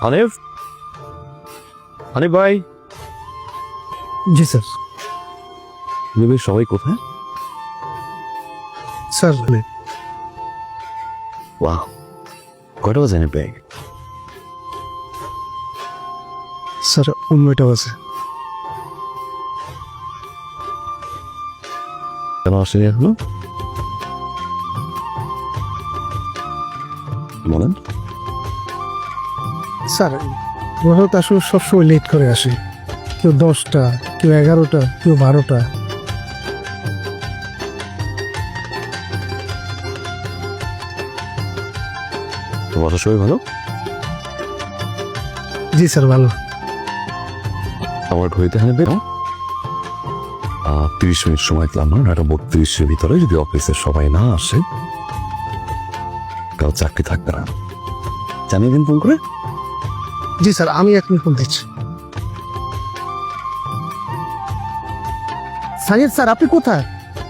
হানিফ হানিফ ভাই। জি স্যার। ভেবে সবাই কোথায়? স্যার ওয়াও, কয়টা বাজে হানিফ ভাই? স্যার 19টা বাজে। কেন আসেনি এখনো? বলেন। স্যার ওরা তো আসলে সবসময় লেট করে আসে, কেউ 10টা, কেউ 11টা, কেউ 12টা। তোমার সবাই ভালো? জি স্যার ভালো। আমার ঘড়িতে হানিফ ভাই 30 মিনিট সময় দিলাম না, 9:32-এর ভিতরে যদি অফিসের সবাই না আসে কাল চাকরি থাকবে না, জানিয়ে দিন ফোন করে। জি স্যার, আমি এখন ফোন দিচ্ছি। সাইয়েদ স্যার আপনি কোথায়?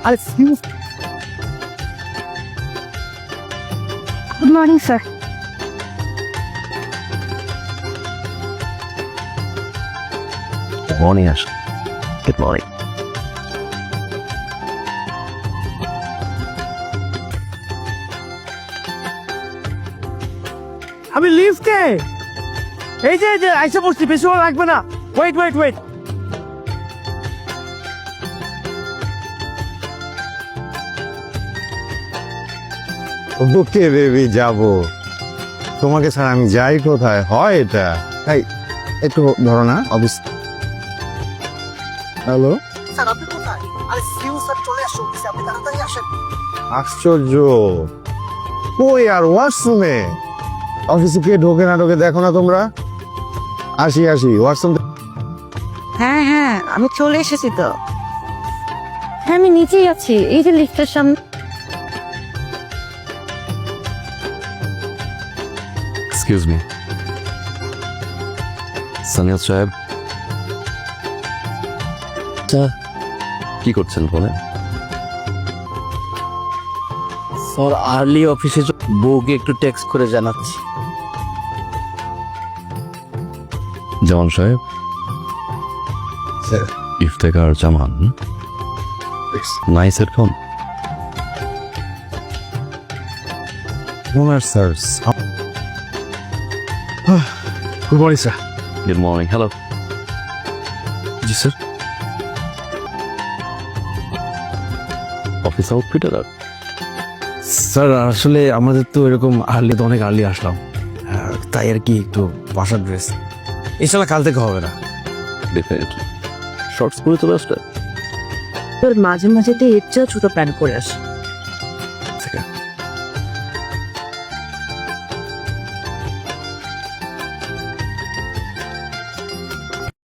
আরে গুড মর্নিং স্যার। মর্নিং আস। Good morning. আমি লিফটে এই যে আইসা পড়ছি, বেশি সময় লাগবে না। Wait wait wait. Okay baby যাব, তোমাকে ছাড়া আমি যাই কোথায়? হয় এটা তাই, একটু ধরো না অফিস। হ্যালো, স্যার আপনি কোথায়? আরে সিউ স্যার চলে আসছে অফিসে, আপনি তাড়াতাড়ি আসেন। আশ্চর্য, কই আর ওয়াশরুমে? অফিসে কে ঢোকে না ঢোকে দেখো না তোমরা? আসি ওয়াশরুম। হ্যাঁ হ্যাঁ, আমি চলে এসেছি তো। হ্যাঁ আমি নিচেই আছি, এই যে লিফটের সামনে। এক্সকিউজ মি সানিয়াল সাহেব, কি করছেন বলেন? স্যার আর্লি অফিসে বউকে একটু টেক্সট করে জানাচ্ছি। জামান সাহেব, ইফতেখার জামান নাইস এরকম। ওনার sir. Good morning sir. Good morning. Hello. জি স্যার। অফিস আউটফিট আর স্যার আসলে আমাদের তো এরকম আর্লি, তো অনেক আর্লি আসলাম, তাই আর কি একটু বাসার ড্রেস। এছাড়া কাল থেকে হবে না। ডেফিনেটলি শর্টস পরে চলে আসলে। তোর মাঝে মাঝে তো এর চেয়েও ছোট প্ল্যান করে আসে।